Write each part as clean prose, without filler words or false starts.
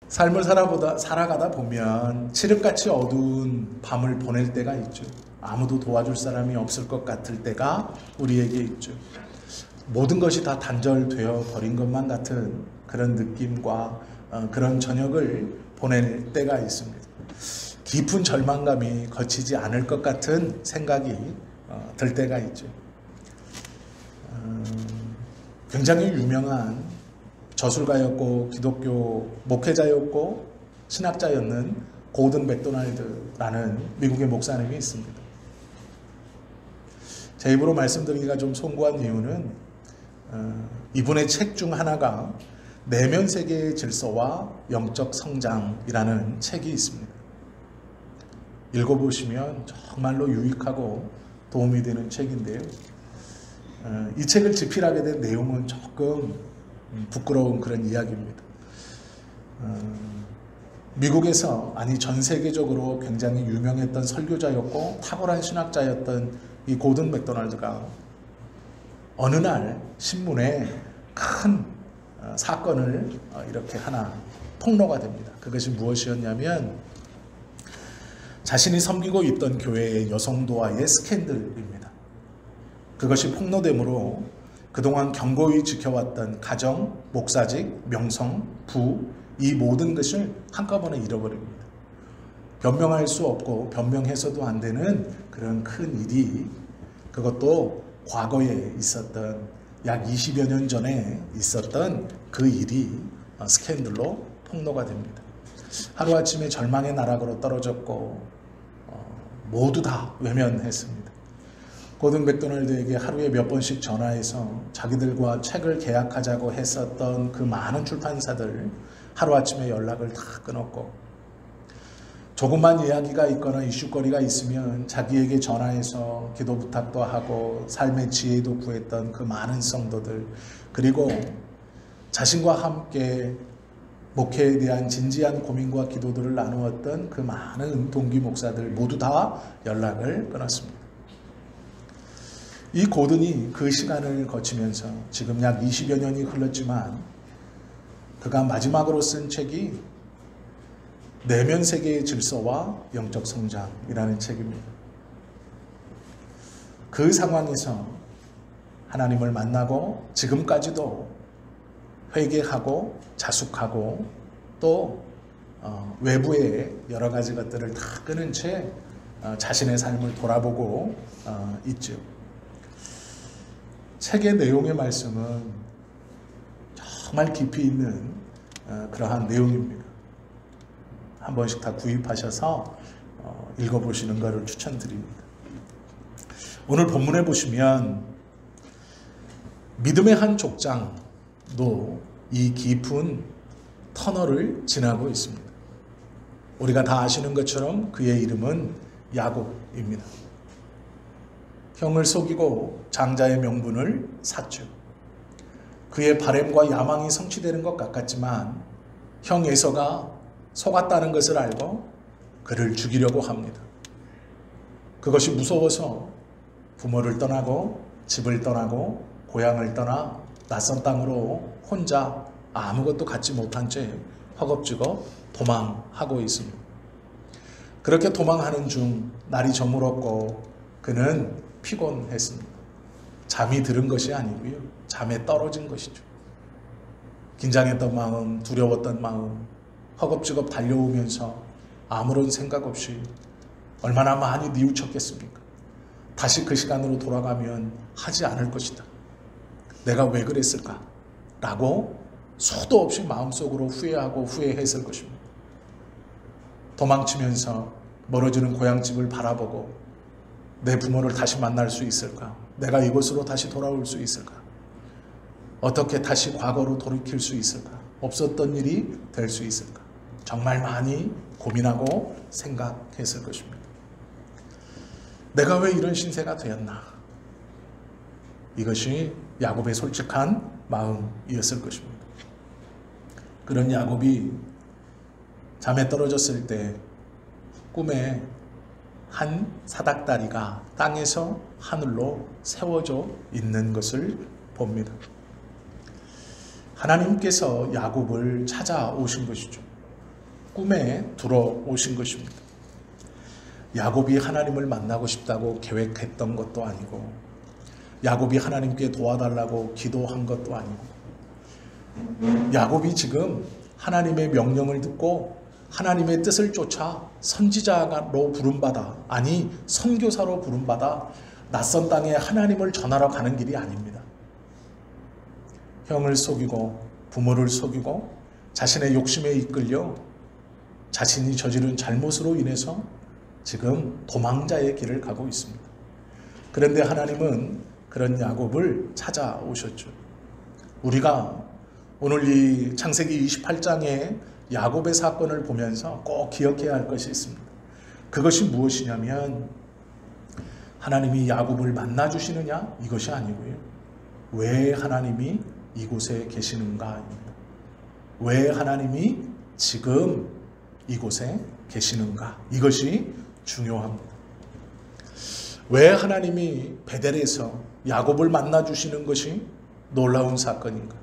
삶을 살아가다 보면 칠흑같이 어두운 밤을 보낼 때가 있죠. 아무도 도와줄 사람이 없을 것 같을 때가 우리에게 있죠. 모든 것이 다 단절되어 버린 것만 같은 그런 느낌과 그런 저녁을 보낼 때가 있습니다. 깊은 절망감이 거치지 않을 것 같은 생각이 들 때가 있죠. 굉장히 유명한 저술가였고 기독교 목회자였고 신학자였는 고든 맥도날드라는 미국의 목사님이 있습니다. 제 입으로 말씀드리기가 좀 송구한 이유는 이분의 책 중 하나가 내면 세계의 질서와 영적 성장이라는 책이 있습니다. 읽어보시면 정말로 유익하고 도움이 되는 책인데요. 이 책을 집필하게 된 내용은 조금 부끄러운 그런 이야기입니다. 미국에서 아니 전 세계적으로 굉장히 유명했던 설교자였고 탁월한 신학자였던 이 고든 맥도날드가 어느 날 신문에 큰 사건을 이렇게 하나 폭로가 됩니다. 그것이 무엇이었냐면 자신이 섬기고 있던 교회의 여성도와의 스캔들입니다. 그것이 폭로되므로 그동안 견고히 지켜왔던 가정, 목사직, 명성, 부, 이 모든 것을 한꺼번에 잃어버립니다. 변명할 수 없고 변명해서도 안 되는 그런 큰 일이, 그것도 과거에 있었던 약 20여 년 전에 있었던 그 일이 스캔들로 폭로가 됩니다. 하루아침에 절망의 나락으로 떨어졌고 모두 다 외면했습니다. 고든 맥도날드에게 하루에 몇 번씩 전화해서 자기들과 책을 계약하자고 했었던 그 많은 출판사들 하루아침에 연락을 다 끊었고, 조금만 이야기가 있거나 이슈거리가 있으면 자기에게 전화해서 기도 부탁도 하고 삶의 지혜도 구했던 그 많은 성도들, 그리고 자신과 함께 목회에 대한 진지한 고민과 기도들을 나누었던 그 많은 동기 목사들 모두 다 연락을 끊었습니다. 이 고든이 그 시간을 거치면서 지금 약 20여 년이 흘렀지만 그가 마지막으로 쓴 책이 내면 세계의 질서와 영적 성장이라는 책입니다. 그 상황에서 하나님을 만나고 지금까지도 회개하고 자숙하고 또 외부의 여러 가지 것들을 다 끊은 채 자신의 삶을 돌아보고 있죠. 책의 내용의 말씀은 정말 깊이 있는 그러한 내용입니다. 한 번씩 다 구입하셔서 읽어보시는 것을 추천드립니다. 오늘 본문에 보시면 믿음의 한 족장도 이 깊은 터널을 지나고 있습니다. 우리가 다 아시는 것처럼 그의 이름은 야곱입니다. 형을 속이고 장자의 명분을 샀죠. 그의 바램과 야망이 성취되는 것 같았지만 형 에서가 속았다는 것을 알고 그를 죽이려고 합니다. 그것이 무서워서 부모를 떠나고 집을 떠나고 고향을 떠나 낯선 땅으로 혼자 아무것도 갖지 못한 채 허겁지겁 도망하고 있습니다. 그렇게 도망하는 중 날이 저물었고 그는 피곤했습니다. 잠이 들은 것이 아니고요, 잠에 떨어진 것이죠. 긴장했던 마음, 두려웠던 마음, 허겁지겁 달려오면서 아무런 생각 없이 얼마나 많이 뉘우쳤겠습니까? 다시 그 시간으로 돌아가면 하지 않을 것이다. 내가 왜 그랬을까? 라고 수도 없이 마음속으로 후회하고 후회했을 것입니다. 도망치면서 멀어지는 고향집을 바라보고 내 부모를 다시 만날 수 있을까? 내가 이곳으로 다시 돌아올 수 있을까? 어떻게 다시 과거로 돌이킬 수 있을까? 없었던 일이 될 수 있을까? 정말 많이 고민하고 생각했을 것입니다. 내가 왜 이런 신세가 되었나? 이것이 야곱의 솔직한 마음이었을 것입니다. 그런 야곱이 잠에 떨어졌을 때 꿈에 한 사닥다리가 땅에서 하늘로 세워져 있는 것을 봅니다. 하나님께서 야곱을 찾아오신 것이죠. 꿈에 들어오신 것입니다. 야곱이 하나님을 만나고 싶다고 계획했던 것도 아니고, 야곱이 하나님께 도와달라고 기도한 것도 아니고, 야곱이 지금 하나님의 명령을 듣고 하나님의 뜻을 쫓아 선지자로 부름받아, 아니 선교사로 부름받아 낯선 땅에 하나님을 전하러 가는 길이 아닙니다. 형을 속이고 부모를 속이고 자신의 욕심에 이끌려 자신이 저지른 잘못으로 인해서 지금 도망자의 길을 가고 있습니다. 그런데 하나님은 그런 야곱을 찾아오셨죠. 우리가 오늘 이 창세기 28장의 야곱의 사건을 보면서 꼭 기억해야 할 것이 있습니다. 그것이 무엇이냐면 하나님이 야곱을 만나주시느냐? 이것이 아니고요. 왜 하나님이 이곳에 계시는가입니다. 왜 하나님이 지금 이곳에 계시는가? 이것이 중요합니다. 왜 하나님이 베델에서 야곱을 만나주시는 것이 놀라운 사건인가?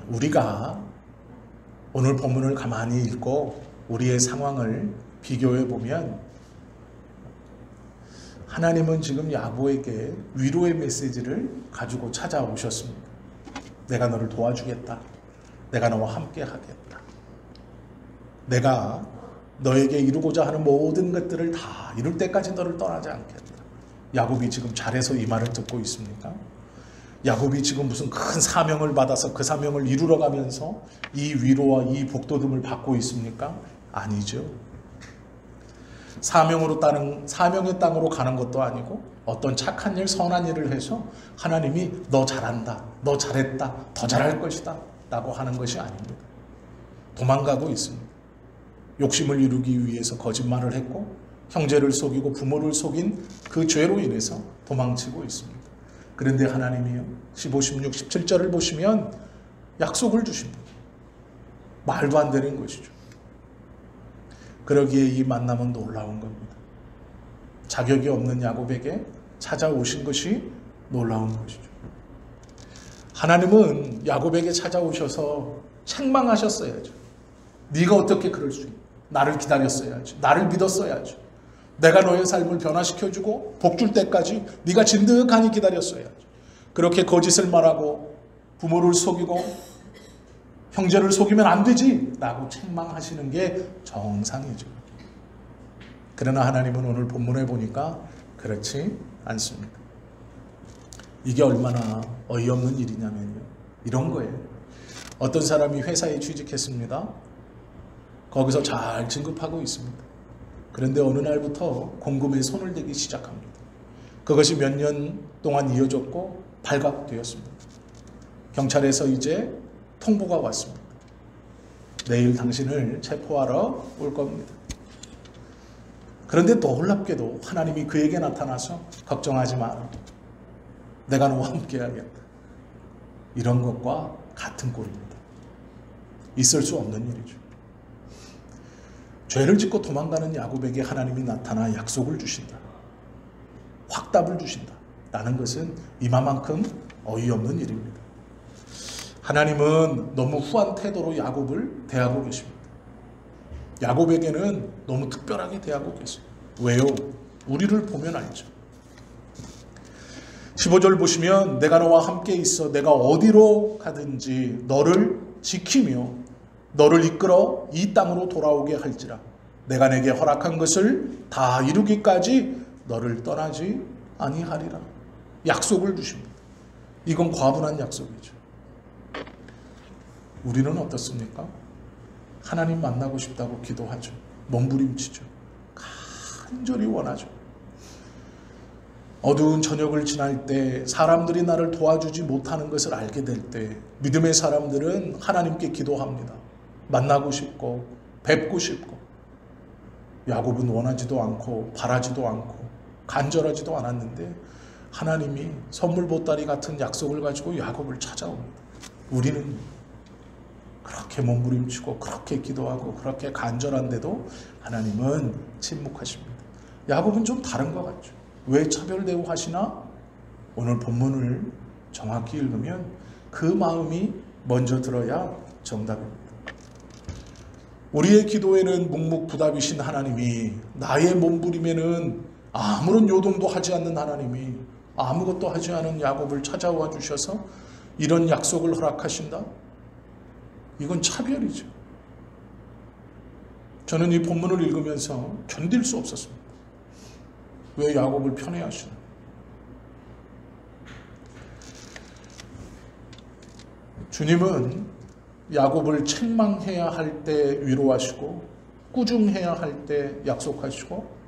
우리가 오늘 본문을 가만히 읽고 우리의 상황을 비교해 보면 하나님은 지금 야곱에게 위로의 메시지를 가지고 찾아오셨습니다. 내가 너를 도와주겠다. 내가 너와 함께 하겠다. 내가 너에게 이루고자 하는 모든 것들을 다 이룰 때까지 너를 떠나지 않겠다. 야곱이 지금 잘해서 이 말을 듣고 있습니까? 야곱이 지금 무슨 큰 사명을 받아서 그 사명을 이루러 가면서 이 위로와 이 복돋움을 받고 있습니까? 아니죠. 사명의 땅으로 가는 것도 아니고 어떤 착한 일, 선한 일을 해서 하나님이 너 잘한다, 너 잘했다, 더 잘할 것이다 라고 하는 것이 아닙니다. 도망가고 있습니다. 욕심을 이루기 위해서 거짓말을 했고 형제를 속이고 부모를 속인 그 죄로 인해서 도망치고 있습니다. 그런데 하나님이요, 15, 16, 17절을 보시면 약속을 주십니다. 말도 안 되는 것이죠. 그러기에 이 만남은 놀라운 겁니다. 자격이 없는 야곱에게 찾아오신 것이 놀라운 것이죠. 하나님은 야곱에게 찾아오셔서 책망하셨어야죠. 네가 어떻게 그럴 수 있냐? 나를 기다렸어야지. 나를 믿었어야지. 내가 너의 삶을 변화시켜주고 복 줄 때까지 네가 진득하니 기다렸어야지. 그렇게 거짓을 말하고 부모를 속이고 형제를 속이면 안 되지 라고 책망하시는 게 정상이죠. 그러나 하나님은 오늘 본문에 보니까 그렇지 않습니다. 이게 얼마나 어이없는 일이냐면요, 이런 거예요. 어떤 사람이 회사에 취직했습니다. 거기서 잘 진급하고 있습니다. 그런데 어느 날부터 공금에 손을 대기 시작합니다. 그것이 몇 년 동안 이어졌고 발각되었습니다. 경찰에서 이제 통보가 왔습니다. 내일 당신을 체포하러 올 겁니다. 그런데 놀랍게도 하나님이 그에게 나타나서 걱정하지 마라. 내가 너와 함께 하겠다. 이런 것과 같은 꼴입니다. 있을 수 없는 일이죠. 죄를 짓고 도망가는 야곱에게 하나님이 나타나 약속을 주신다. 확답을 주신다. 라는 것은 이마만큼 어이없는 일입니다. 하나님은 너무 후한 태도로 야곱을 대하고 계십니다. 야곱에게는 너무 특별하게 대하고 계세요. 왜요? 우리를 보면 알죠. 15절 보시면 내가 너와 함께 있어 내가 어디로 가든지 너를 지키며 너를 이끌어 이 땅으로 돌아오게 할지라. 내가 내게 허락한 것을 다 이루기까지 너를 떠나지 아니하리라. 약속을 주십니다. 이건 과분한 약속이죠. 우리는 어떻습니까? 하나님 만나고 싶다고 기도하죠. 몸부림치죠. 간절히 원하죠. 어두운 저녁을 지날 때 사람들이 나를 도와주지 못하는 것을 알게 될 때 믿음의 사람들은 하나님께 기도합니다. 만나고 싶고 뵙고 싶고. 야곱은 원하지도 않고 바라지도 않고 간절하지도 않았는데 하나님이 선물 보따리 같은 약속을 가지고 야곱을 찾아옵니다. 우리는 그렇게 몸부림치고 그렇게 기도하고 그렇게 간절한데도 하나님은 침묵하십니다. 야곱은 좀 다른 것 같죠. 왜 차별 대우하시나? 오늘 본문을 정확히 읽으면 그 마음이 먼저 들어야 정답입니다. 우리의 기도에는 묵묵부답이신 하나님이 나의 몸부림에는 아무런 요동도 하지 않는 하나님이 아무것도 하지 않은 야곱을 찾아와 주셔서 이런 약속을 허락하신다? 이건 차별이죠. 저는 이 본문을 읽으면서 견딜 수 없었습니다. 왜 야곱을 편애하시나? 주님은 야곱을 책망해야 할 때 위로하시고 꾸중해야 할 때 약속하시고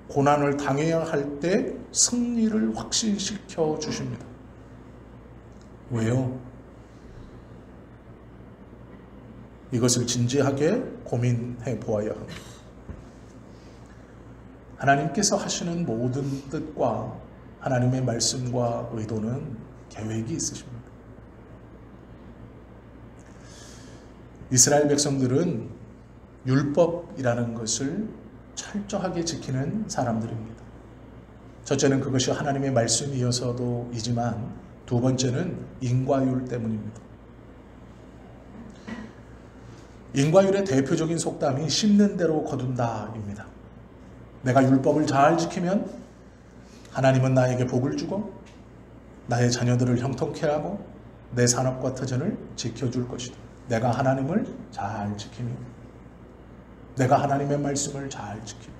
고난을 당해야 할 때 승리를 확신시켜 주십니다. 왜요? 이것을 진지하게 고민해 보아야 합니다. 하나님께서 하시는 모든 뜻과 하나님의 말씀과 의도는 계획이 있으십니다. 이스라엘 백성들은 율법이라는 것을 철저하게 지키는 사람들입니다. 첫째는 그것이 하나님의 말씀이어서도이지만 두 번째는 인과율 때문입니다. 인과율의 대표적인 속담이 심는 대로 거둔다입니다. 내가 율법을 잘 지키면 하나님은 나에게 복을 주고 나의 자녀들을 형통케 하고 내 산업과 터전을 지켜줄 것이다. 내가 하나님을 잘 지키면, 내가 하나님의 말씀을 잘 지키면,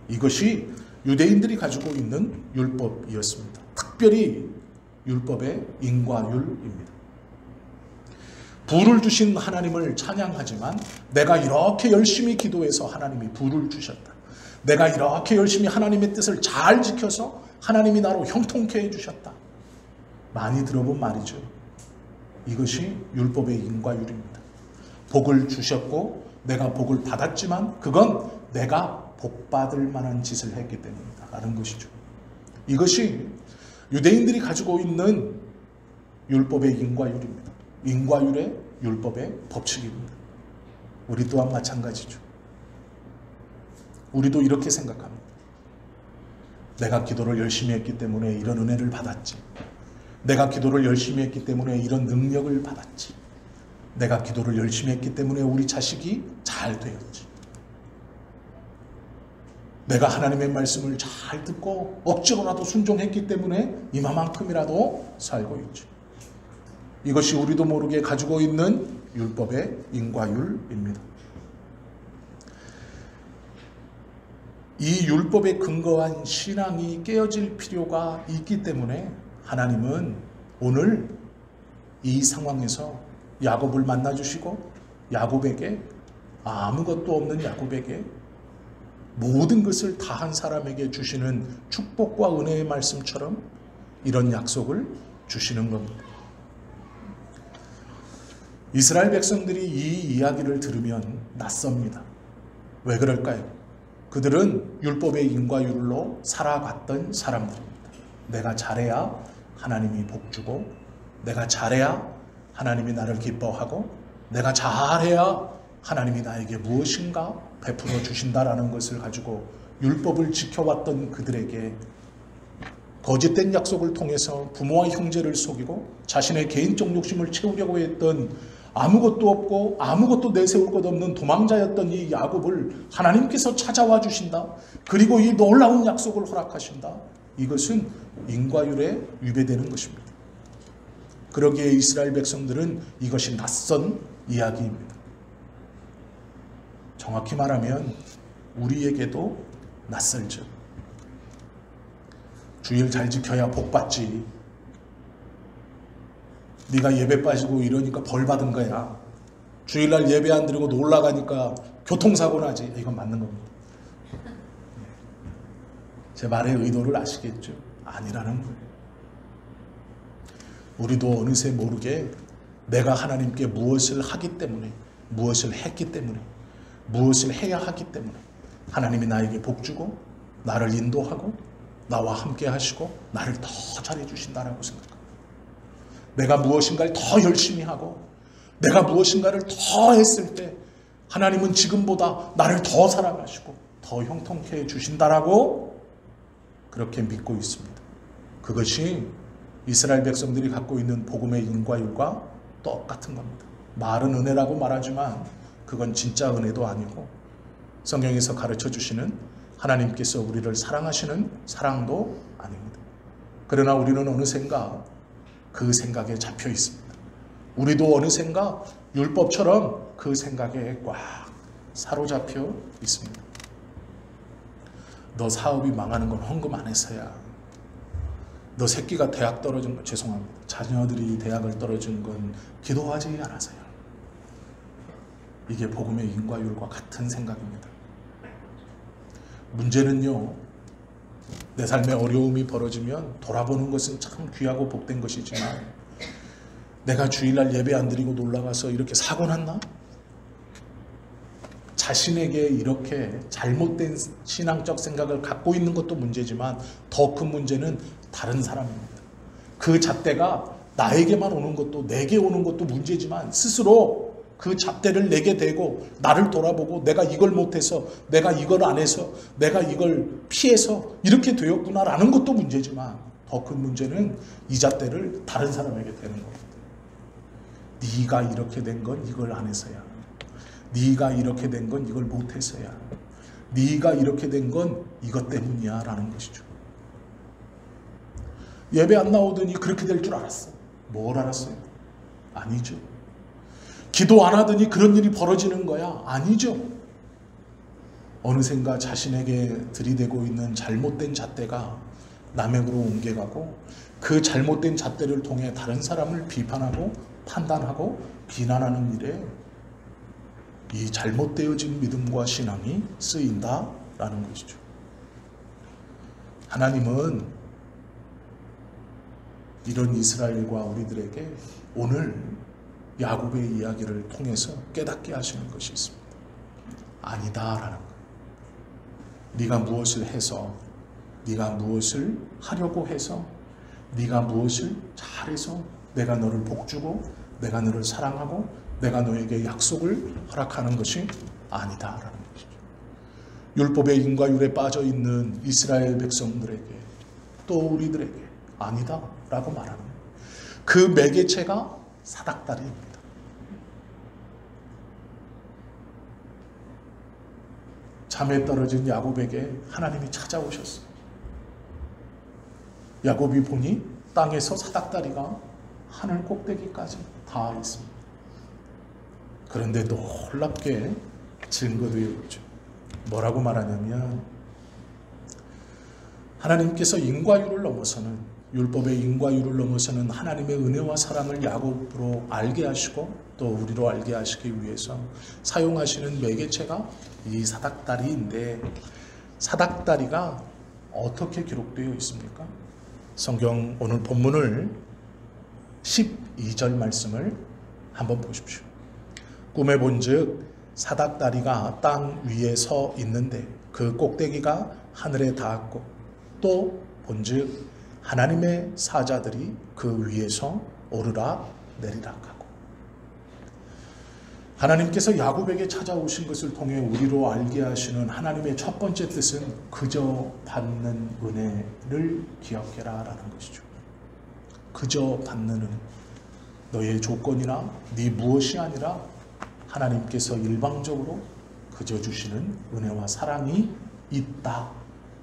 이것이 유대인들이 가지고 있는 율법이었습니다. 특별히 율법의 인과율입니다. 부를 주신 하나님을 찬양하지만 내가 이렇게 열심히 기도해서 하나님이 부를 주셨다. 내가 이렇게 열심히 하나님의 뜻을 잘 지켜서 하나님이 나로 형통케 해주셨다. 많이 들어본 말이죠. 이것이 율법의 인과율입니다. 복을 주셨고 내가 복을 받았지만 그건 내가 복받을 만한 짓을 했기 때문이다 라는 것이죠. 이것이 유대인들이 가지고 있는 율법의 인과율입니다. 인과율의 율법의 법칙입니다. 우리 또한 마찬가지죠. 우리도 이렇게 생각합니다. 내가 기도를 열심히 했기 때문에 이런 은혜를 받았지. 내가 기도를 열심히 했기 때문에 이런 능력을 받았지. 내가 기도를 열심히 했기 때문에 우리 자식이 잘 되었지. 내가 하나님의 말씀을 잘 듣고 억지로라도 순종했기 때문에 이만큼이라도 살고 있지. 이것이 우리도 모르게 가지고 있는 율법의 인과율입니다. 이 율법에 근거한 신앙이 깨어질 필요가 있기 때문에 하나님은 오늘 이 상황에서 야곱을 만나주시고 야곱에게, 아무것도 없는 야곱에게 모든 것을 다한 사람에게 주시는 축복과 은혜의 말씀처럼 이런 약속을 주시는 겁니다. 이스라엘 백성들이 이 이야기를 들으면 낯섭니다. 왜 그럴까요? 그들은 율법의 인과율로 살아갔던 사람들입니다. 내가 잘해야 하나님이 복주고, 내가 잘해야 하나님이 나를 기뻐하고, 내가 잘해야 하나님이 나에게 무엇인가 베풀어 주신다라는 것을 가지고 율법을 지켜왔던 그들에게 거짓된 약속을 통해서 부모와 형제를 속이고 자신의 개인적 욕심을 채우려고 했던, 아무것도 없고 아무것도 내세울 것 없는 도망자였던 이 야곱을 하나님께서 찾아와 주신다. 그리고 이 놀라운 약속을 허락하신다. 이것은 인과율에 위배되는 것입니다. 그러기에 이스라엘 백성들은 이것이 낯선 이야기입니다. 정확히 말하면 우리에게도 낯설죠. 주일 잘 지켜야 복 받지. 네가 예배 빠지고 이러니까 벌 받은 거야. 주일날 예배 안 드리고 놀러 가니까 교통사고 나지. 이건 맞는 겁니다. 제 말의 의도를 아시겠죠? 아니라는 거예요. 우리도 어느새 모르게 내가 하나님께 무엇을 하기 때문에, 무엇을 했기 때문에, 무엇을 해야 하기 때문에 하나님이 나에게 복주고 나를 인도하고 나와 함께 하시고 나를 더 잘해 주신다라고 생각합니다. 내가 무엇인가를 더 열심히 하고 내가 무엇인가를 더 했을 때 하나님은 지금보다 나를 더 사랑하시고 더 형통케 해 주신다라고 그렇게 믿고 있습니다. 그것이 이스라엘 백성들이 갖고 있는 복음의 인과율과 똑같은 겁니다. 말은 은혜라고 말하지만 그건 진짜 은혜도 아니고 성경에서 가르쳐 주시는 하나님께서 우리를 사랑하시는 사랑도 아닙니다. 그러나 우리는 어느샌가 그 생각에 잡혀 있습니다. 우리도 어느샌가 율법처럼 그 생각에 꽉 사로잡혀 있습니다. 너 사업이 망하는 건 헌금 안 해서야. 너 새끼가 대학 떨어진 건 죄송합니다. 자녀들이 대학을 떨어진 건 기도하지 않아서야. 이게 복음의 인과율과 같은 생각입니다. 문제는요, 내 삶에 어려움이 벌어지면 돌아보는 것은 참 귀하고 복된 것이지만 내가 주일날 예배 안 드리고 놀러가서 이렇게 사고 났나? 자신에게 이렇게 잘못된 신앙적 생각을 갖고 있는 것도 문제지만 더 큰 문제는 다른 사람입니다. 그 잣대가 나에게만 오는 것도 내게 오는 것도 문제지만 스스로 그 잣대를 내게 대고 나를 돌아보고 내가 이걸 못해서 내가 이걸 안 해서 내가 이걸 피해서 이렇게 되었구나라는 것도 문제지만 더 큰 문제는 이 잣대를 다른 사람에게 대는 겁니다. 네가 이렇게 된 건 이걸 안 해서야. 네가 이렇게 된 건 이걸 못해서야. 네가 이렇게 된 건 이것 때문이야 라는 것이죠. 예배 안 나오더니 그렇게 될 줄 알았어. 뭘 알았어요? 아니죠. 기도 안 하더니 그런 일이 벌어지는 거야? 아니죠. 어느샌가 자신에게 들이대고 있는 잘못된 잣대가 남에게로 옮겨가고 그 잘못된 잣대를 통해 다른 사람을 비판하고 판단하고 비난하는 일에 이 잘못되어진 믿음과 신앙이 쓰인다라는 것이죠. 하나님은 이런 이스라엘과 우리들에게 오늘 야곱의 이야기를 통해서 깨닫게 하시는 것이 있습니다. 아니다라는 거예요. 네가 무엇을 해서, 네가 무엇을 하려고 해서, 네가 무엇을 잘해서 내가 너를 복주고 내가 너를 사랑하고 내가 너에게 약속을 허락하는 것이 아니다라는 것이죠. 율법의 인과율에 빠져 있는 이스라엘 백성들에게 또 우리들에게 아니다라고 말하는 거예요. 그 매개체가 사닥다리입니다. 잠에 떨어진 야곱에게 하나님이 찾아오셨어요. 야곱이 보니 땅에서 사닥다리가 하늘 꼭대기까지 다 있습니다. 그런데 놀랍게 증거되어 있죠. 뭐라고 말하냐면 하나님께서 인과율을 넘어서는 율법의 인과율을 넘어서는 하나님의 은혜와 사랑을 야곱으로 알게 하시고 또 우리로 알게 하시기 위해서 사용하시는 매개체가 이 사닥다리인데 사닥다리가 어떻게 기록되어 있습니까? 성경 오늘 본문을 12절 말씀을 한번 보십시오. 꿈에 본즉 사닥다리가 땅 위에 서 있는데 그 꼭대기가 하늘에 닿았고 또 본즉 하나님의 사자들이 그 위에서 오르락 내리락 하고 하나님께서 야곱에게 찾아오신 것을 통해 우리로 알게 하시는 하나님의 첫 번째 뜻은 그저 받는 은혜를 기억해라 라는 것이죠. 그저 받는 은혜. 너의 조건이나 네 무엇이 아니라 하나님께서 일방적으로 그저 주시는 은혜와 사랑이 있다.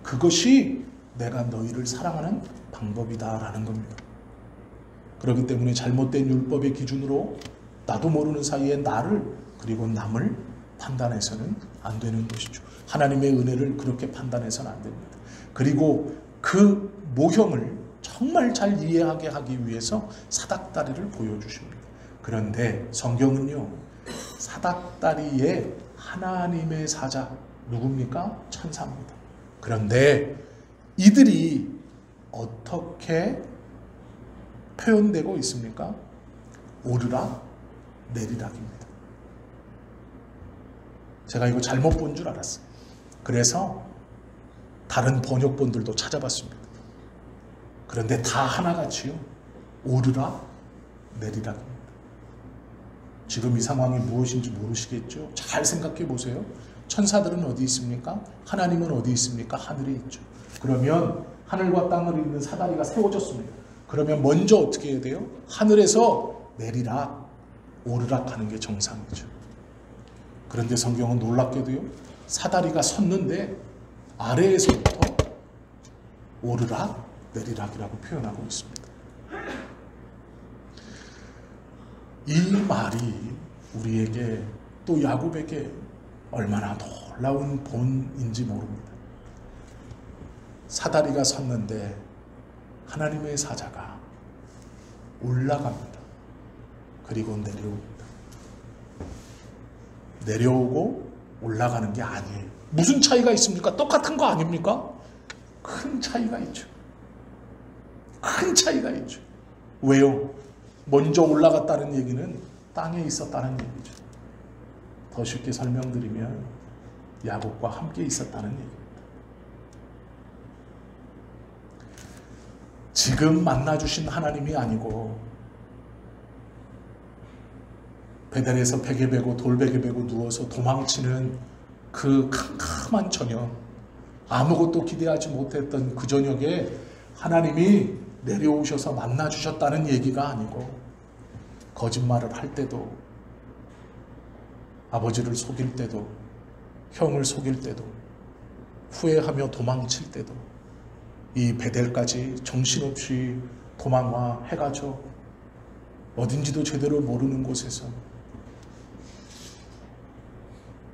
그것이 내가 너희를 사랑하는 방법이다라는 겁니다. 그렇기 때문에 잘못된 율법의 기준으로 나도 모르는 사이에 나를 그리고 남을 판단해서는 안 되는 것이죠. 하나님의 은혜를 그렇게 판단해서는 안 됩니다. 그리고 그 모형을 정말 잘 이해하게 하기 위해서 사닥다리를 보여주십니다. 그런데 성경은요, 사닥다리에 하나님의 사자 누굽니까? 천사입니다. 그런데 이들이 어떻게 표현되고 있습니까? 오르락 내리락입니다. 제가 이거 잘못 본 줄 알았어요. 그래서 다른 번역본들도 찾아봤습니다. 그런데 다 하나같이요. 오르락 내리락입니다. 지금 이 상황이 무엇인지 모르시겠죠? 잘 생각해 보세요. 천사들은 어디 있습니까? 하나님은 어디 있습니까? 하늘에 있죠. 그러면 하늘과 땅을 잇는 사다리가 세워졌습니다. 그러면 먼저 어떻게 해야 돼요? 하늘에서 내리락, 오르락 하는 게 정상이죠. 그런데 성경은 놀랍게도요, 사다리가 섰는데 아래에서부터 오르락 내리락이라고 표현하고 있습니다. 이 말이 우리에게 또 야곱에게 얼마나 놀라운 본인지 모릅니다. 사다리가 섰는데 하나님의 사자가 올라갑니다. 그리고 내려옵니다. 내려오고 올라가는 게 아니에요. 무슨 차이가 있습니까? 똑같은 거 아닙니까? 큰 차이가 있죠. 큰 차이가 있죠. 왜요? 먼저 올라갔다는 얘기는 땅에 있었다는 얘기죠. 더 쉽게 설명드리면 야곱과 함께 있었다는 얘기입니다. 지금 만나주신 하나님이 아니고 베델에서 베개 베고 돌베개 베고 누워서 도망치는 그 캄캄한 저녁, 아무것도 기대하지 못했던 그 저녁에 하나님이 내려오셔서 만나주셨다는 얘기가 아니고, 거짓말을 할 때도, 아버지를 속일 때도, 형을 속일 때도, 후회하며 도망칠 때도, 이 베델까지 정신없이 도망와 해가죠. 어딘지도 제대로 모르는 곳에서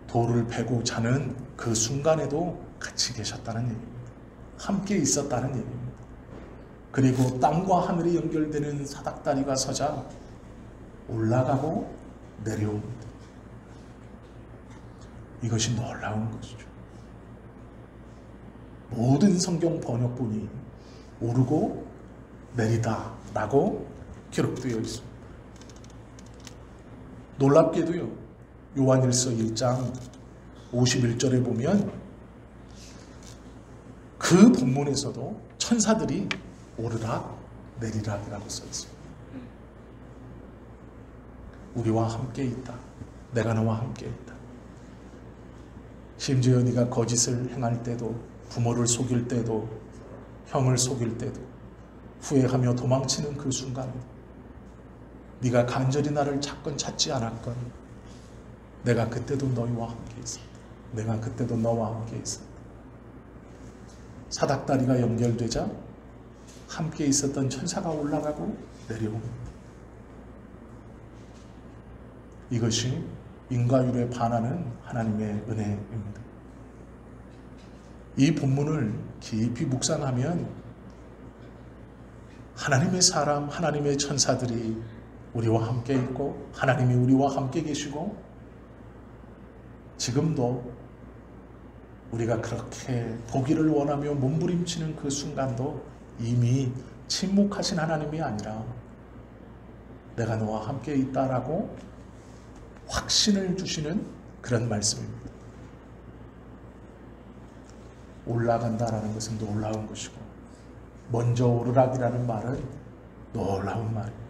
돌을 베고 자는 그 순간에도 같이 계셨다는 얘기입니다. 함께 있었다는 얘기입니다. 그리고 땅과 하늘이 연결되는 사닥다리가 서자 올라가고 내려옵니다. 이것이 놀라운 것이죠. 모든 성경 번역본이 오르고 내리다 라고 기록되어 있습니다. 놀랍게도요, 요한일서 1장 51절에 보면 그 본문에서도 천사들이 오르락 내리락이라고 써 있습니다. 우리와 함께 있다. 내가 너와 함께 있다. 심지어 네가 거짓을 행할 때도, 부모를 속일 때도, 형을 속일 때도, 후회하며 도망치는 그 순간에 네가 간절히 나를 찾건 찾지 않았건 내가 그때도 너희와 함께 있었다. 내가 그때도 너와 함께 있었다. 사닥다리가 연결되자 함께 있었던 천사가 올라가고 내려옵니다. 이것이 인과율에 반하는 하나님의 은혜입니다. 이 본문을 깊이 묵상하면 하나님의 사람, 하나님의 천사들이 우리와 함께 있고 하나님이 우리와 함께 계시고 지금도 우리가 그렇게 보기를 원하며 몸부림치는 그 순간도 이미 침묵하신 하나님이 아니라 내가 너와 함께 있다라고 확신을 주시는 그런 말씀입니다. 올라간다라는 것은 놀라운 것이고 먼저 오르락이라는 말은 놀라운 말입니다.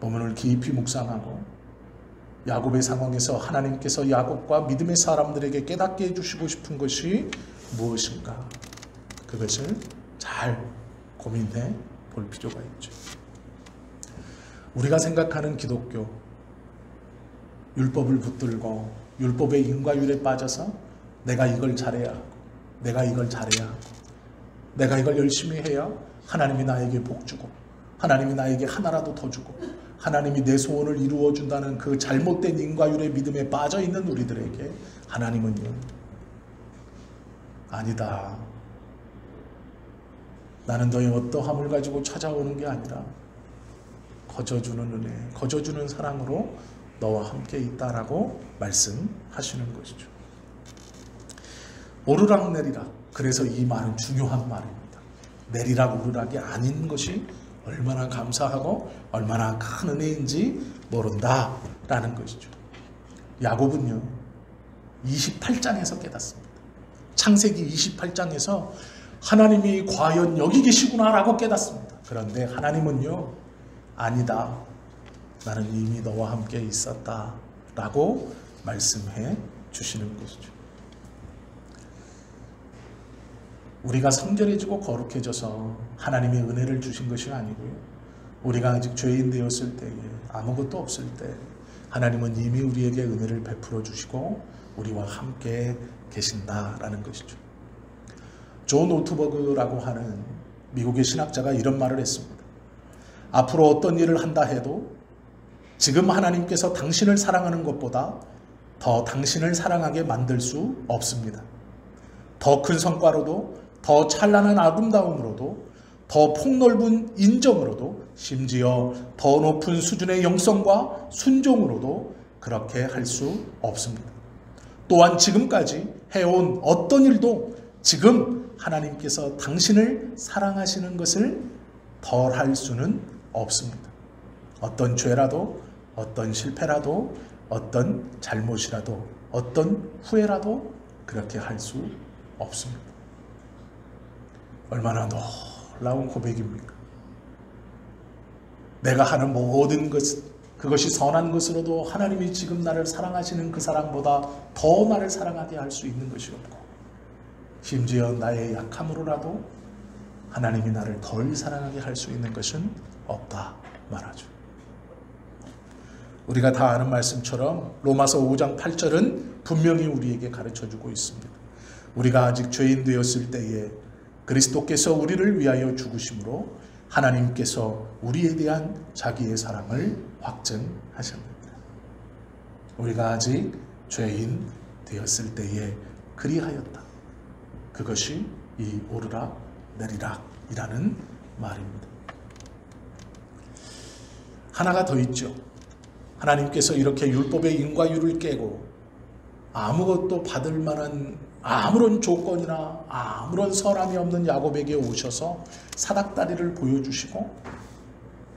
본문을 깊이 묵상하고 야곱의 상황에서 하나님께서 야곱과 믿음의 사람들에게 깨닫게 해주시고 싶은 것이 무엇인가, 그것을 잘 고민해 볼 필요가 있죠. 우리가 생각하는 기독교, 율법을 붙들고 율법의 인과율에 빠져서 내가 이걸 잘해야 하고 내가 이걸 잘해야 하고 내가 이걸 열심히 해야 하나님이 나에게 복 주고 하나님이 나에게 하나라도 더 주고 하나님이 내 소원을 이루어준다는 그 잘못된 인과율의 믿음에 빠져있는 우리들에게 하나님은요, 아니다. 나는 너의 어떠함을 가지고 찾아오는 게 아니라 거저주는 은혜, 거저주는 사랑으로 너와 함께 있다라고 말씀하시는 것이죠. 오르락 내리락, 그래서 이 말은 중요한 말입니다. 내리락 오르락이 아닌 것이 얼마나 감사하고 얼마나 큰 은혜인지 모른다라는 것이죠. 야곱은요 28장에서 깨닫습니다. 창세기 28장에서 하나님이 과연 여기 계시구나라고 깨닫습니다. 그런데 하나님은요, 아니다, 나는 이미 너와 함께 있었다 라고 말씀해 주시는 것이죠. 우리가 성결해지고 거룩해져서 하나님의 은혜를 주신 것이 아니고요, 우리가 아직 죄인 되었을 때에, 아무것도 없을 때 하나님은 이미 우리에게 은혜를 베풀어 주시고 우리와 함께 계신다라는 것이죠. 존 오트버그라고 하는 미국의 신학자가 이런 말을 했습니다. 앞으로 어떤 일을 한다 해도 지금 하나님께서 당신을 사랑하는 것보다 더 당신을 사랑하게 만들 수 없습니다. 더 큰 성과로도, 더 찬란한 아름다움으로도, 더 폭넓은 인정으로도, 심지어 더 높은 수준의 영성과 순종으로도 그렇게 할 수 없습니다. 또한 지금까지 해온 어떤 일도 지금 하나님께서 당신을 사랑하시는 것을 덜 할 수는 없습니다. 어떤 죄라도, 어떤 실패라도, 어떤 잘못이라도, 어떤 후회라도 그렇게 할 수 없습니다. 얼마나 놀라운 고백입니까? 내가 하는 모든 것, 그것이 선한 것으로도 하나님이 지금 나를 사랑하시는 그 사랑보다 더 나를 사랑하게 할 수 있는 것이 없고, 심지어 나의 약함으로라도 하나님이 나를 덜 사랑하게 할 수 있는 것은 없다 말하죠. 우리가 다 아는 말씀처럼 로마서 5장 8절은 분명히 우리에게 가르쳐주고 있습니다. 우리가 아직 죄인 되었을 때에 그리스도께서 우리를 위하여 죽으심으로 하나님께서 우리에 대한 자기의 사랑을 확증하셨습니다. 우리가 아직 죄인 되었을 때에 그리하였다. 그것이 이 오르락 내리락이라는 말입니다. 하나가 더 있죠. 하나님께서 이렇게 율법의 인과율을 깨고 아무것도 받을 만한 아무런 조건이나 아무런 선함이 없는 야곱에게 오셔서 사닥다리를 보여주시고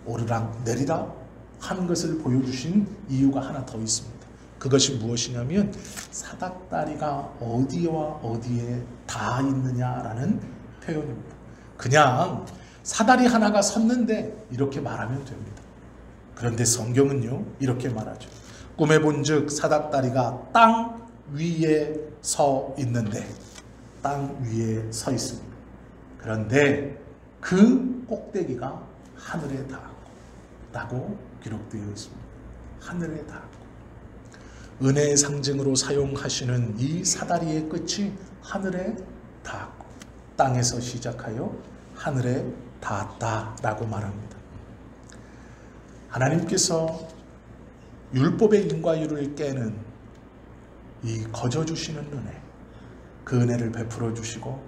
오르락 내리락 한 것을 보여주신 이유가 하나 더 있습니다. 그것이 무엇이냐면 사닥다리가 어디와 어디에 닿아 있느냐라는 표현입니다. 그냥 사다리 하나가 섰는데 이렇게 말하면 됩니다. 그런데 성경은요 이렇게 말하죠. 꿈에 본즉 사닥다리가 땅 위에 서 있는데, 땅 위에 서 있습니다. 그런데 그 꼭대기가 하늘에 닿았고 기록되어 있습니다. 하늘에 닿았고, 은혜의 상징으로 사용하시는 이 사다리의 끝이 하늘에 닿았고 땅에서 시작하여 하늘에 닿았다라고 말합니다. 하나님께서 율법의 인과율을 깨는 이 거저주시는 은혜, 그 은혜를 베풀어 주시고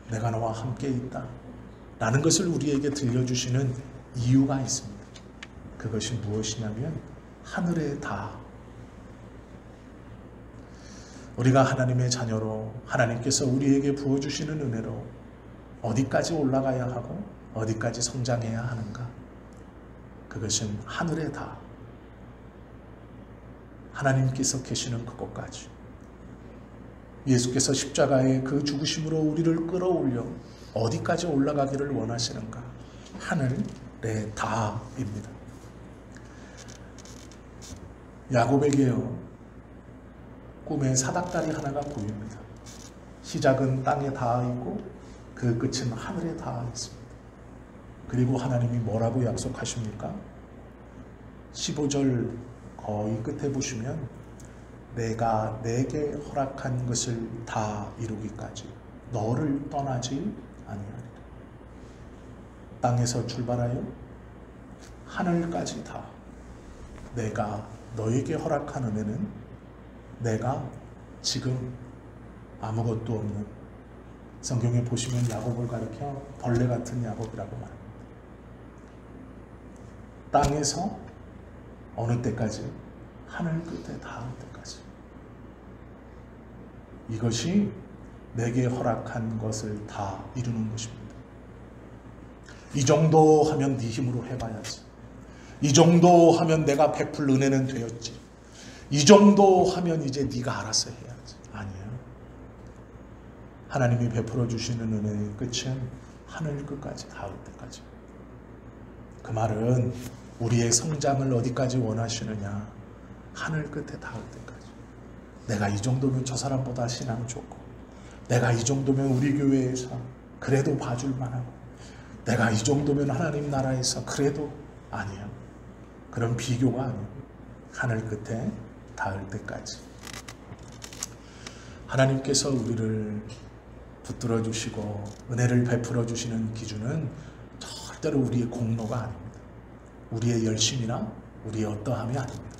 내가 너와 함께 있다 라는 것을 우리에게 들려주시는 이유가 있습니다. 그것이 무엇이냐면 하늘에 닿아. 우리가 하나님의 자녀로 하나님께서 우리에게 부어주시는 은혜로 어디까지 올라가야 하고 어디까지 성장해야 하는가? 그것은 하늘에 닿아. 하나님께서 계시는 그곳까지, 예수께서 십자가의 그 죽으심으로 우리를 끌어올려 어디까지 올라가기를 원하시는가? 하늘에 닿아입니다. 야곱에게요 꿈에 사닥다리 하나가 보입니다. 시작은 땅에 닿아 있고 그 끝은 하늘에 닿아 있습니다. 그리고 하나님이 뭐라고 약속하십니까? 15절 거의 끝에 보시면 내가 내게 허락한 것을 다 이루기까지 너를 떠나지 아니하리라. 땅에서 출발하여 하늘까지 다 내가 너에게 허락한 은혜는 내가 지금 아무것도 없는, 성경에 보시면 야곱을 가리켜 벌레 같은 야곱이라고 말합니다. 땅에서 어느 때까지? 하늘 끝에 닿을 때까지. 이것이 내게 허락한 것을 다 이루는 것입니다. 이 정도 하면 네 힘으로 해봐야지. 이 정도 하면 내가 베풀 은혜는 되었지. 이 정도 하면 이제 네가 알아서 해야지. 아니에요. 하나님이 베풀어 주시는 은혜의 끝은 하늘 끝까지 닿을 때까지. 그 말은 우리의 성장을 어디까지 원하시느냐? 하늘 끝에 닿을 때까지. 내가 이 정도면 저 사람보다 신앙 좋고, 내가 이 정도면 우리 교회에서 그래도 봐줄 만하고, 내가 이 정도면 하나님 나라에서 그래도, 아니에요. 그런 비교가 아니에요. 하늘 끝에 닿을 때까지. 하나님께서 우리를 붙들어 주시고 은혜를 베풀어 주시는 기준은 절대로 우리의 공로가 아닙니다. 우리의 열심이나 우리의 어떠함이 아닙니다.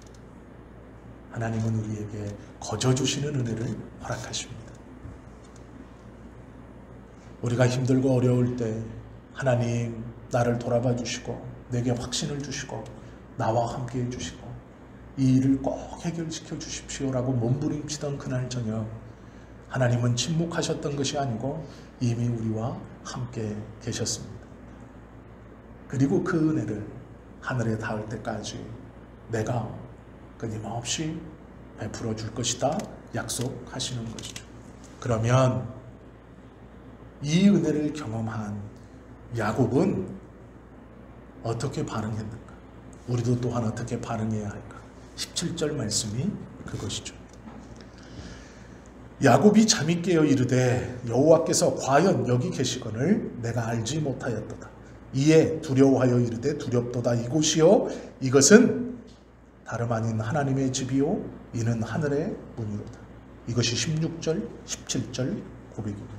하나님은 우리에게 거저 주시는 은혜를 허락하십니다. 우리가 힘들고 어려울 때 하나님 나를 돌아봐 주시고 내게 확신을 주시고 나와 함께 해주시고 이 일을 꼭 해결시켜 주십시오라고 몸부림치던 그날 저녁, 하나님은 침묵하셨던 것이 아니고 이미 우리와 함께 계셨습니다. 그리고 그 은혜를 하늘에 닿을 때까지 내가 끊임없이 베풀어 줄 것이다 약속하시는 것이죠. 그러면 이 은혜를 경험한 야곱은 어떻게 반응했는가? 우리도 또한 어떻게 반응해야 할까? 17절 말씀이 그것이죠. 야곱이 잠이 깨어 이르되 여호와께서 과연 여기 계시거늘 내가 알지 못하였도다. 이에 두려워하여 이르되 두렵도다. 이곳이요 이것은 다름 아닌 하나님의 집이요 이는 하늘의 문이로다. 이것이 16절 17절 고백입니다.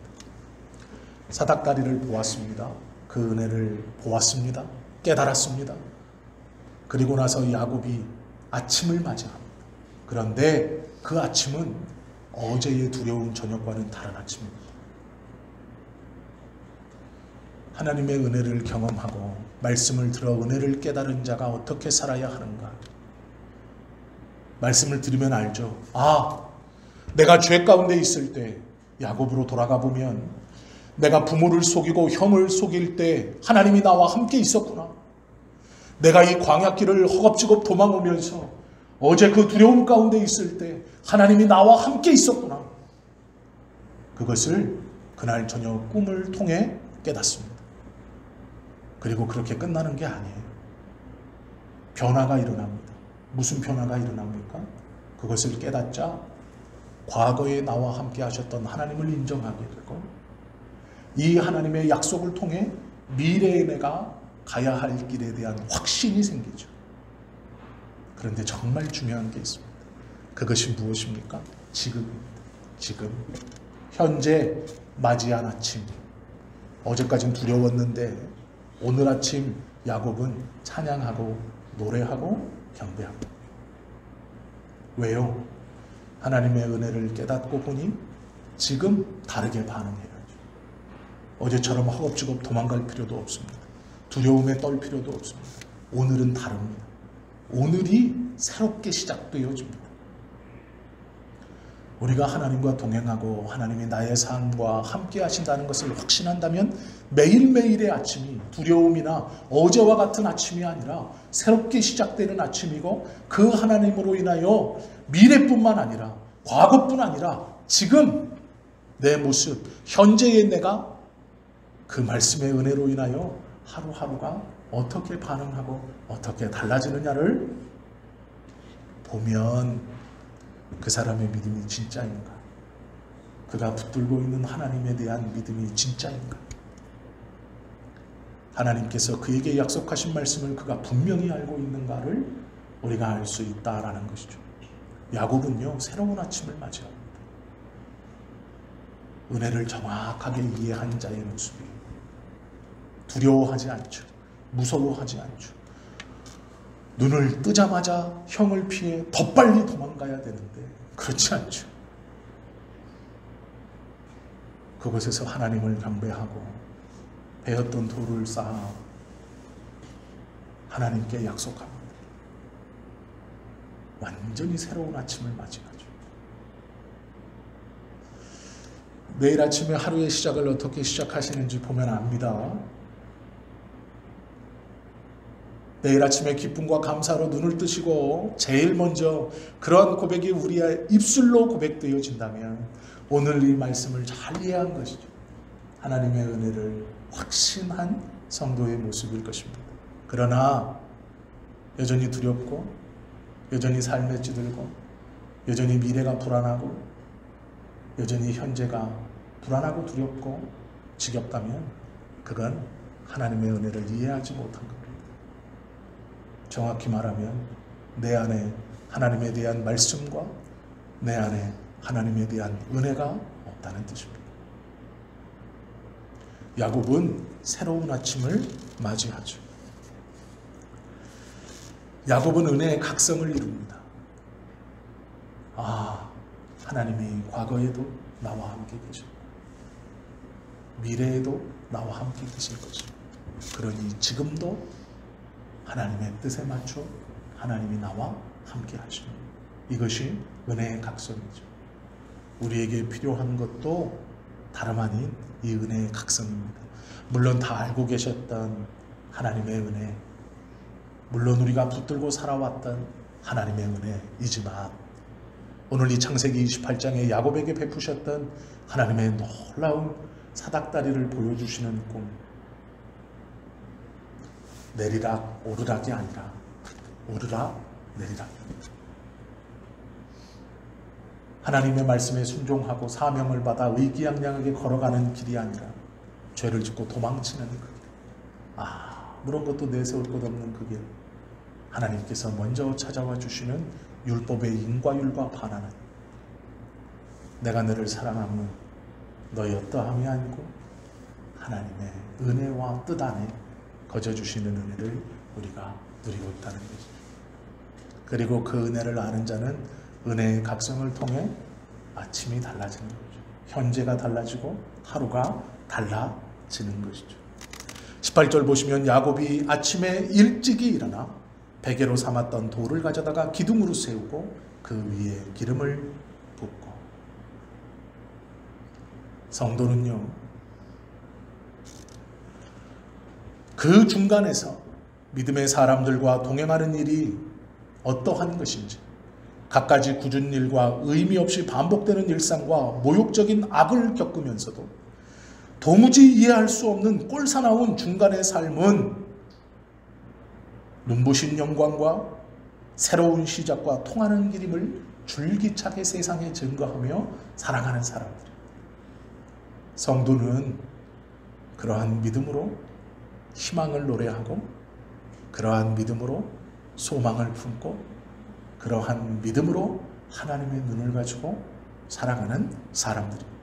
사닥다리를 보았습니다. 그 은혜를 보았습니다. 깨달았습니다. 그리고 나서 야곱이 아침을 맞이합니다. 그런데 그 아침은 어제의 두려운 저녁과는 다른 아침입니다. 하나님의 은혜를 경험하고 말씀을 들어 은혜를 깨달은 자가 어떻게 살아야 하는가? 말씀을 들으면 알죠. 내가 죄 가운데 있을 때 야곱으로 돌아가 보면 내가 부모를 속이고 형을 속일 때 하나님이 나와 함께 있었구나. 내가 이 광야길을 허겁지겁 도망오면서 어제 그 두려움 가운데 있을 때 하나님이 나와 함께 있었구나. 그것을 그날 저녁 꿈을 통해 깨닫습니다. 그리고 그렇게 끝나는 게 아니에요. 변화가 일어납니다. 무슨 변화가 일어납니까? 그것을 깨닫자 과거에 나와 함께 하셨던 하나님을 인정하게 되고 이 하나님의 약속을 통해 미래의 내가 가야 할 길에 대한 확신이 생기죠. 그런데 정말 중요한 게 있습니다. 그것이 무엇입니까? 지금입니다. 지금 현재 맞이한 아침. 어제까지는 두려웠는데 오늘 아침 야곱은 찬양하고 노래하고 경배합니다. 왜요? 하나님의 은혜를 깨닫고 보니 지금 다르게 반응해야죠. 어제처럼 허겁지겁 도망갈 필요도 없습니다. 두려움에 떨 필요도 없습니다. 오늘은 다릅니다. 오늘이 새롭게 시작되어집니다. 우리가 하나님과 동행하고 하나님이 나의 삶과 함께 하신다는 것을 확신한다면 매일매일의 아침이 두려움이나 어제와 같은 아침이 아니라 새롭게 시작되는 아침이고 그 하나님으로 인하여 미래뿐만 아니라 과거뿐 아니라 지금 내 모습, 현재의 내가 그 말씀의 은혜로 인하여 하루하루가 어떻게 반응하고 어떻게 달라지느냐를 보면 그 사람의 믿음이 진짜인가? 그가 붙들고 있는 하나님에 대한 믿음이 진짜인가? 하나님께서 그에게 약속하신 말씀을 그가 분명히 알고 있는가를 우리가 알 수 있다라는 것이죠. 야곱은요, 새로운 아침을 맞이합니다. 은혜를 정확하게 이해한 자의 모습이 두려워하지 않죠. 무서워하지 않죠. 눈을 뜨자마자 형을 피해 더 빨리 도망가야 되는데 그렇지 않죠. 그곳에서 하나님을 경배하고 베었던 돌을 쌓아 하나님께 약속합니다. 완전히 새로운 아침을 맞이하죠. 매일 아침에 하루의 시작을 어떻게 시작하시는지 보면 압니다. 내일 아침에 기쁨과 감사로 눈을 뜨시고 제일 먼저 그러한 고백이 우리의 입술로 고백되어진다면 오늘 이 말씀을 잘 이해한 것이죠. 하나님의 은혜를 확신한 성도의 모습일 것입니다. 그러나 여전히 두렵고 여전히 삶에 찌들고 여전히 미래가 불안하고 여전히 현재가 불안하고 두렵고 지겹다면 그건 하나님의 은혜를 이해하지 못한 겁니다. 정확히 말하면 내 안에 하나님에 대한 말씀과 내 안에 하나님에 대한 은혜가 없다는 뜻입니다. 야곱은 새로운 아침을 맞이하죠. 야곱은 은혜의 각성을 이룹니다. 하나님이 과거에도 나와 함께 계시고 미래에도 나와 함께 계실 것이고, 그러니 지금도 하나님의 뜻에 맞춰 하나님이 나와 함께 하십니다. 이것이 은혜의 각성이죠. 우리에게 필요한 것도 다름 아닌 이 은혜의 각성입니다. 물론 다 알고 계셨던 하나님의 은혜, 물론 우리가 붙들고 살아왔던 하나님의 은혜이지만, 오늘 이 창세기 28장에 야곱에게 베푸셨던 하나님의 놀라운 사닥다리를 보여주시는 꿈, 내리락 오르락이 아니라 오르락 내리락, 하나님의 말씀에 순종하고 사명을 받아 의기양양하게 걸어가는 길이 아니라 죄를 짓고 도망치는 그 길, 아무런 것도 내세울 것 없는 그 길, 하나님께서 먼저 찾아와 주시는 율법의 인과율과 반하는, 내가 너를 사랑하면 너희 어떠함이 아니고 하나님의 은혜와 뜻 안에 거저주시는 은혜를 우리가 누리고 있다는 것이죠. 그리고 그 은혜를 아는 자는 은혜의 각성을 통해 아침이 달라지는 거죠. 현재가 달라지고 하루가 달라지는 것이죠. 18절 보시면 야곱이 아침에 일찍이 일어나 베개로 삼았던 돌을 가져다가 기둥으로 세우고 그 위에 기름을 붓고, 성도는요, 그 중간에서 믿음의 사람들과 동행하는 일이 어떠한 것인지, 갖가지 굳은 일과 의미 없이 반복되는 일상과 모욕적인 악을 겪으면서도 도무지 이해할 수 없는 꼴사나운 중간의 삶은 눈부신 영광과 새로운 시작과 통하는 길임을 줄기차게 세상에 증거하며 살아가는 사람들. 성도는 그러한 믿음으로 희망을 노래하고, 그러한 믿음으로 소망을 품고, 그러한 믿음으로 하나님의 눈을 가지고 살아가는 사람들입니다.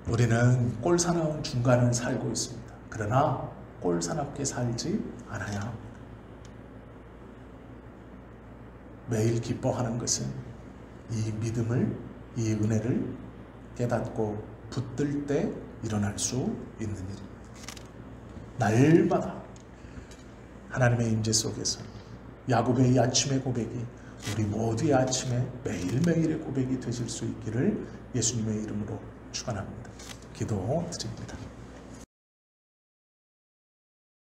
우리는 꼴사나운 중간을 살고 있습니다. 그러나 꼴사납게 살지 않아야 합니다. 매일 기뻐하는 것은 이 믿음을, 이 은혜를 깨닫고 붙들 때 일어날 수 있는 일입니다. 날마다 하나님의 임재 속에서 야곱의 이 아침의 고백이 우리 모두의 아침에 매일매일의 고백이 되실 수 있기를 예수님의 이름으로 축원합니다. 기도드립니다.